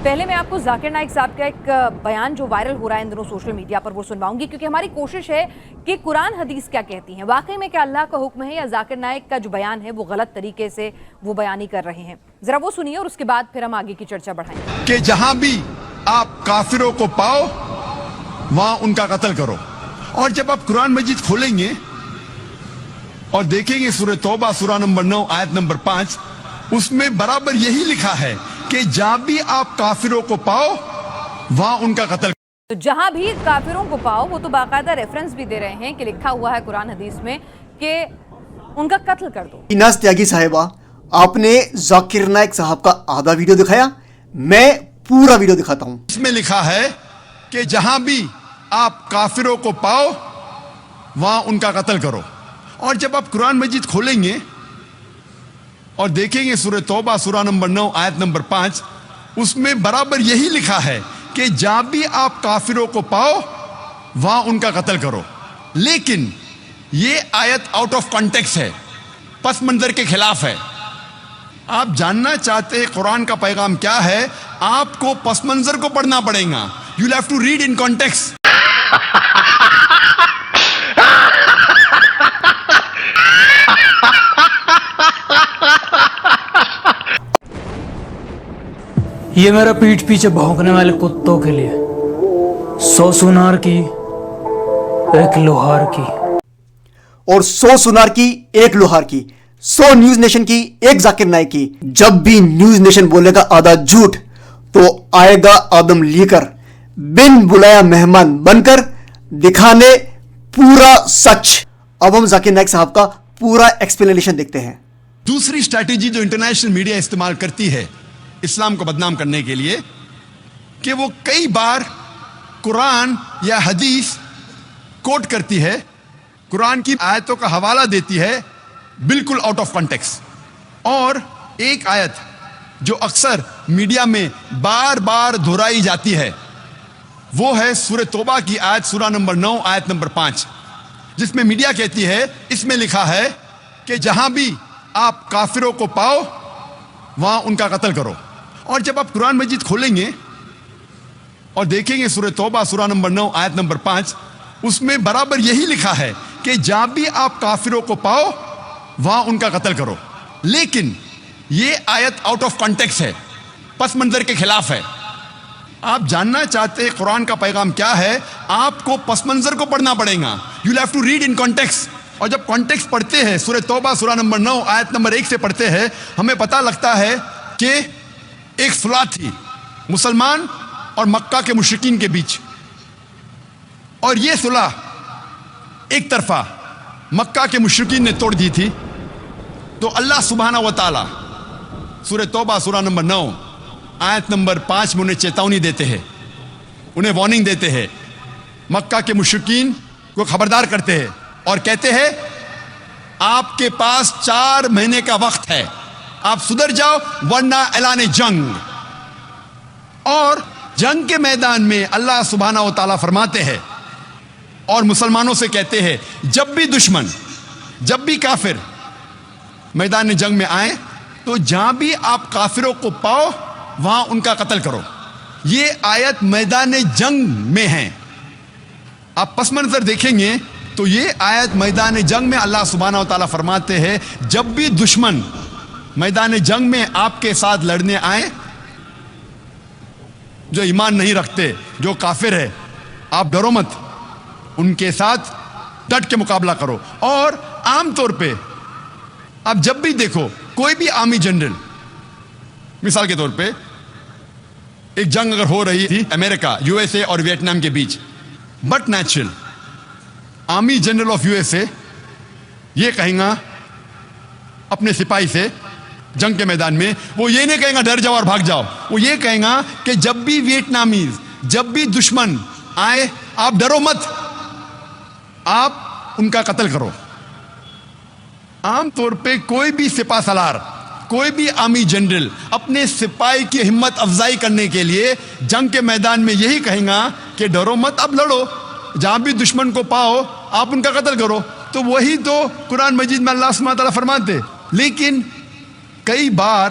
پہلے میں آپ کو ذاکر نائک صاحب کا ایک بیان جو وائرل ہو رہا ہے ان دنوں سوشل میڈیا پر وہ سنواؤں گی، کیونکہ ہماری کوشش ہے کہ قرآن حدیث کیا کہتی ہیں، واقعی میں کیا اللہ کا حکم ہے یا ذاکر نائک کا جو بیان ہے وہ غلط طریقے سے وہ بیانی کر رہے ہیں۔ ذرا وہ سنیے اور اس کے بعد پھر ہم آگے کی چرچا بڑھائیں گے۔ کہ جہاں بھی آپ کافروں کو پاؤ وہاں ان کا قتل کرو، اور جب آپ قرآن مجید کھولیں گے اور دیکھیں گے سورہ توبہ سورہ نمبر 9 آیت نمبر 5، اس میں برابر یہی لکھا ہے کہ جہاں بھی آپ کافروں کو پاؤ وہاں ان کا قتل کرو۔ تو جہاں بھی کافروں کو پاؤ، وہ تو باقاعدہ ریفرنس بھی دے رہے ہیں کہ لکھا ہوا ہے قرآن حدیث میں کہ ان کا قتل کر دو۔ ایناس تیاگی صاحبہ، آپ نے ذاکر نائک صاحب کا آدھا ویڈیو دکھایا، میں پورا ویڈیو دکھاتا ہوں۔ اس میں لکھا ہے کہ جہاں بھی آپ کافروں کو پاؤ وہاں ان کا قتل کرو، اور جب آپ قرآن مجید کھولیں گے اور دیکھیں گے سورہ توبہ سورہ نمبر 9 آیت نمبر 5، اس میں برابر یہی لکھا ہے کہ جہاں بھی آپ کافروں کو پاؤ وہاں ان کا قتل کرو۔ لیکن یہ آیت آؤٹ آف کانٹیکسٹ ہے، پس منظر کے خلاف ہے۔ آپ جاننا چاہتے ہیں قرآن کا پیغام کیا ہے، آپ کو پس منظر کو پڑھنا پڑے گا۔ You have to read in context. یہ میرا پیٹھ پیچھے بھونکنے والے کتوں کے لیے 100 سونار کی ایک لوہار کی، اور 100 سونار کی ایک لوہار کی، 100 نیوز نیشن کی ایک ذاکر نائک کی۔ جب بھی نیوز نیشن بولے گا آدھا جھوٹ تو آئے گا آدم لی کر، بن بلایا مہمان بن کر دکھانے پورا سچ۔ اب ہم ذاکر نائک صاحب کا پورا ایکسپلینیشن دیکھتے ہیں۔ دوسری اسٹریٹجی جو انٹرنیشنل میڈیا استعمال کرتی ہے اسلام کو بدنام کرنے کے لیے، کہ وہ کئی بار قرآن یا حدیث کوٹ کرتی ہے، قرآن کی آیتوں کا حوالہ دیتی ہے بالکل آؤٹ آف کانٹیکسٹ۔ اور ایک آیت جو اکثر میڈیا میں بار بار دہرائی جاتی ہے وہ ہے سورہ توبہ کی آیت سورہ نمبر 9 آیت نمبر 5، جس میں میڈیا کہتی ہے، اس میں لکھا ہے کہ جہاں بھی آپ کافروں کو پاؤ وہاں ان کا قتل کرو، اور جب آپ قرآن مجید کھولیں گے اور دیکھیں گے سورہ توبہ سورہ نمبر 9 آیت نمبر 5، اس میں برابر یہی لکھا ہے کہ جہاں بھی آپ کافروں کو پاؤ وہاں ان کا قتل کرو۔ لیکن یہ آیت آؤٹ آف کانٹیکسٹ ہے، پس منظر کے خلاف ہے۔ آپ جاننا چاہتے ہیں قرآن کا پیغام کیا ہے، آپ کو پس منظر کو پڑھنا پڑے گا۔ You have to read in context. اور جب کانٹیکسٹ پڑھتے ہیں، سورہ توبہ سورہ نمبر 9 آیت نمبر 1 سے پڑھتے ہیں، ہمیں پتہ لگتا ہے کہ ایک صلح تھی مسلمان اور مکہ کے مشرکین کے بیچ، اور یہ صلح ایک طرفہ مکہ کے مشرکین نے توڑ دی تھی۔ تو اللہ سبحانہ و تعالی سورہ توبہ سورہ نمبر 9 آیت نمبر 5 میں انہیں چیتونی دیتے ہیں، انہیں وارننگ دیتے ہیں، مکہ کے مشرکین کو خبردار کرتے ہیں اور کہتے ہیں آپ کے پاس 4 مہینے کا وقت ہے، آپ سدھر جاؤ ورنہ اعلان جنگ۔ اور جنگ کے میدان میں اللہ سبحانہ و تعالیٰ فرماتے ہیں اور مسلمانوں سے کہتے ہیں، جب بھی دشمن، جب بھی کافر میدان جنگ میں آئیں تو جہاں بھی آپ کافروں کو پاؤ وہاں ان کا قتل کرو۔ یہ آیت میدان جنگ میں ہے۔ آپ پس منظر دیکھیں گے تو یہ آیت میدان جنگ میں اللہ سبحانہ و تعالیٰ فرماتے ہیں، جب بھی دشمن میدان جنگ میں آپ کے ساتھ لڑنے آئیں، جو ایمان نہیں رکھتے، جو کافر ہے، آپ ڈرو مت، ان کے ساتھ ڈٹ کے مقابلہ کرو۔ اور عام طور پہ آپ جب بھی دیکھو کوئی بھی آرمی جنرل، مثال کے طور پہ ایک جنگ اگر ہو رہی تھی امریکہ USA اور ویتنام کے بیچ، but natural army general of USA یہ کہیں گا اپنے سپاہی سے جنگ کے میدان میں، وہ یہ نہیں کہیں گا ڈر جاؤ اور بھاگ جاؤ، وہ یہ کہیں گا کہ جب بھی ویتنامیز، جب بھی دشمن آئے آپ ڈرو مت، آپ ان کا قتل کرو۔ عام طور پہ کوئی بھی سپاہ سالار، کوئی بھی آرمی جنرل اپنے سپاہی کی ہمت افزائی کرنے کے لیے جنگ کے میدان میں یہی کہیں گا کہ ڈرو مت، اب لڑو، جہاں بھی دشمن کو پاؤ آپ ان کا قتل کرو۔ تو وہی تو قرآن مجید میں اللہ سبحانہ تعالیٰ فرماتے۔ لیکن کئی بار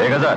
1000?